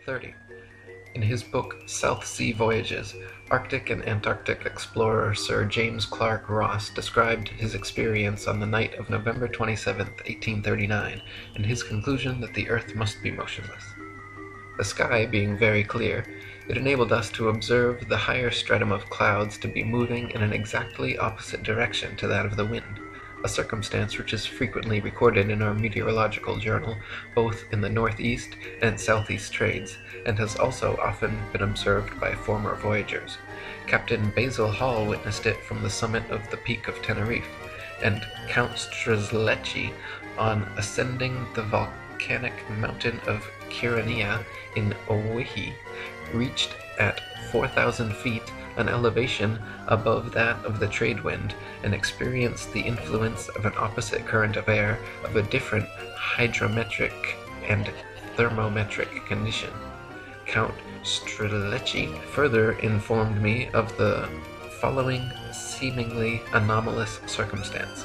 30. In his book South Sea Voyages, Arctic and Antarctic explorer Sir James Clark Ross described his experience on the night of November 27, 1839, and his conclusion that the Earth must be motionless. The sky being very clear, it enabled us to observe the higher stratum of clouds to be moving in an exactly opposite direction to that of the wind, a circumstance which is frequently recorded in our meteorological journal, both in the northeast and southeast trades, and has also often been observed by former voyagers. Captain Basil Hall witnessed it from the summit of the Peak of Tenerife, and Count Strzelecki, on ascending the volcanic mountain of Kyrenia in Owyhee, reached at 4,000 feet an elevation above that of the trade wind, and experienced the influence of an opposite current of air of a different hydrometric and thermometric condition. Count Strzelecki further informed me of the following seemingly anomalous circumstance,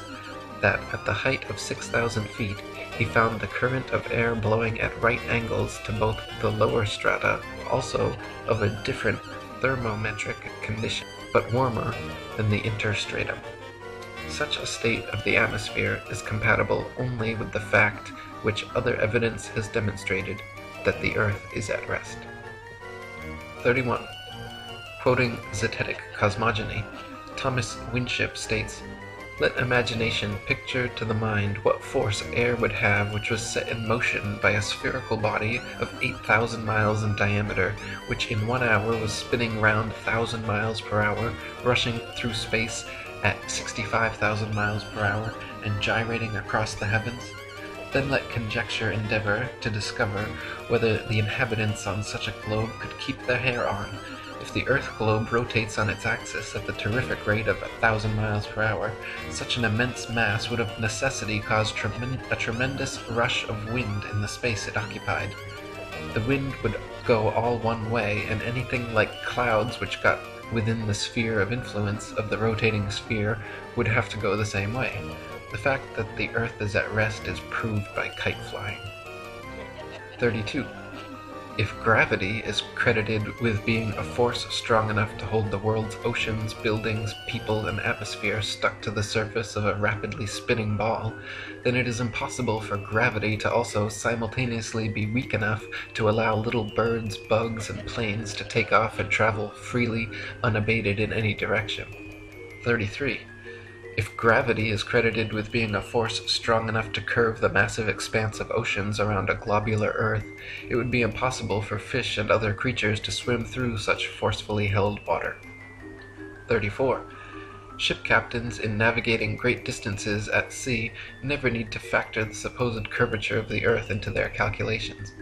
that at the height of 6,000 feet he found the current of air blowing at right angles to both the lower strata, also of a different thermometric condition, but warmer than the interstratum. Such a state of the atmosphere is compatible only with the fact which other evidence has demonstrated, that the Earth is at rest. 31. Quoting Zetetic Cosmogony, Thomas Winship states, "Let imagination picture to the mind what force air would have which was set in motion by a spherical body of 8,000 miles in diameter, which in 1 hour was spinning round 1,000 miles per hour, rushing through space at 65,000 miles per hour, and gyrating across the heavens. Then let conjecture endeavor to discover whether the inhabitants on such a globe could keep their hair on. If the Earth globe rotates on its axis at the terrific rate of 1,000 miles per hour, such an immense mass would of necessity cause a tremendous rush of wind in the space it occupied. The wind would go all one way, and anything like clouds which got within the sphere of influence of the rotating sphere would have to go the same way. The fact that the Earth is at rest is proved by kite flying." 32. If gravity is credited with being a force strong enough to hold the world's oceans, buildings, people, and atmosphere stuck to the surface of a rapidly spinning ball, then it is impossible for gravity to also simultaneously be weak enough to allow little birds, bugs, and planes to take off and travel freely, unabated in any direction. 33. If gravity is credited with being a force strong enough to curve the massive expanse of oceans around a globular Earth, it would be impossible for fish and other creatures to swim through such forcefully held water. 34. Ship captains in navigating great distances at sea never need to factor the supposed curvature of the Earth into their calculations.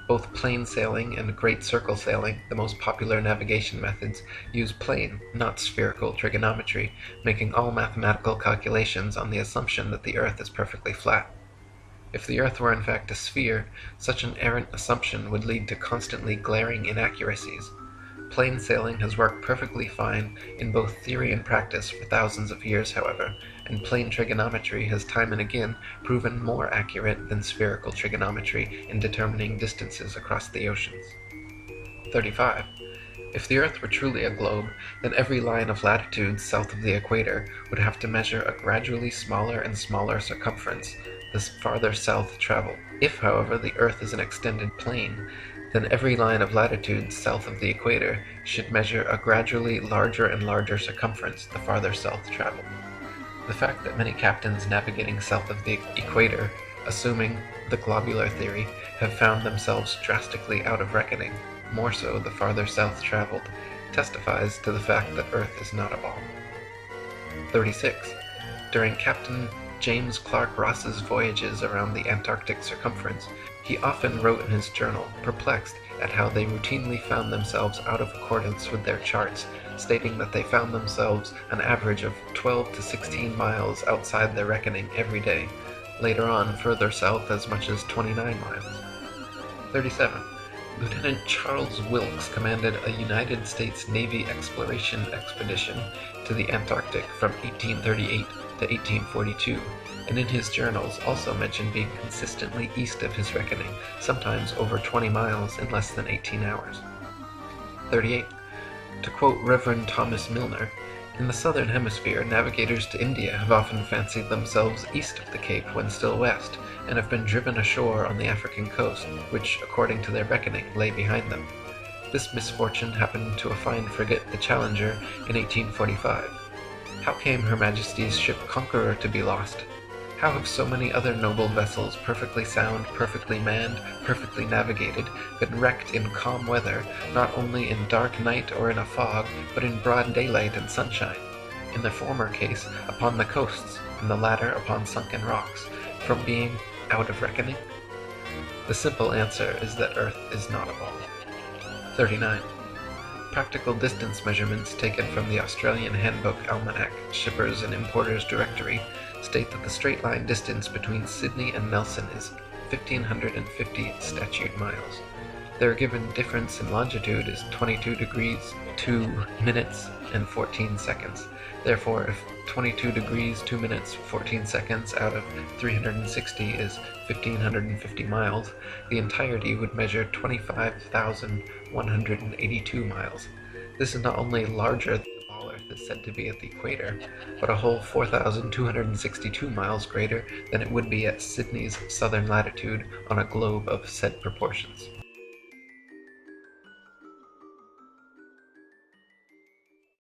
Both plain sailing and great circle sailing, the most popular navigation methods, use plane, not spherical trigonometry, making all mathematical calculations on the assumption that the Earth is perfectly flat. If the Earth were in fact a sphere, such an errant assumption would lead to constantly glaring inaccuracies. Plain sailing has worked perfectly fine in both theory and practice for thousands of years, however, and plane trigonometry has time and again proven more accurate than spherical trigonometry in determining distances across the oceans. 35. If the Earth were truly a globe, then every line of latitude south of the equator would have to measure a gradually smaller and smaller circumference the farther south traveled. If, however, the Earth is an extended plane, then every line of latitude south of the equator should measure a gradually larger and larger circumference the farther south traveled. The fact that many captains navigating south of the equator, assuming the globular theory, have found themselves drastically out of reckoning, more so the farther south traveled, testifies to the fact that Earth is not a ball. 36. During Captain James Clark Ross's voyages around the Antarctic circumference, he often wrote in his journal, perplexed at how they routinely found themselves out of accordance with their charts, stating that they found themselves an average of 12 to 16 miles outside their reckoning every day, later on further south as much as 29 miles. 37. Lieutenant Charles Wilkes commanded a United States Navy exploration expedition to the Antarctic from 1838 to 1842, and in his journals also mentioned being consistently east of his reckoning, sometimes over 20 miles in less than 18 hours. 38. To quote Reverend Thomas Milner, in the southern hemisphere, navigators to India have often fancied themselves east of the Cape when still west, and have been driven ashore on the African coast, which, according to their reckoning, lay behind them. This misfortune happened to a fine frigate, the Challenger, in 1845. How came Her Majesty's ship Conqueror to be lost? How have so many other noble vessels, perfectly sound, perfectly manned, perfectly navigated, been wrecked in calm weather, not only in dark night or in a fog, but in broad daylight and sunshine? In the former case, upon the coasts, in the latter upon sunken rocks, from being out of reckoning? The simple answer is that Earth is not a ball. 39. Practical distance measurements taken from the Australian Handbook Almanac, Shippers and Importers Directory, state that the straight line distance between Sydney and Nelson is 1,550 statute miles. Their given difference in longitude is 22 degrees, 2 minutes, and 14 seconds. Therefore, if 22 degrees, 2 minutes, 14 seconds out of 360 is 1,550 miles, the entirety would measure 25,182 miles. This is not only larger than the ball Earth is said to be at the equator, but a whole 4,262 miles greater than it would be at Sydney's southern latitude on a globe of said proportions.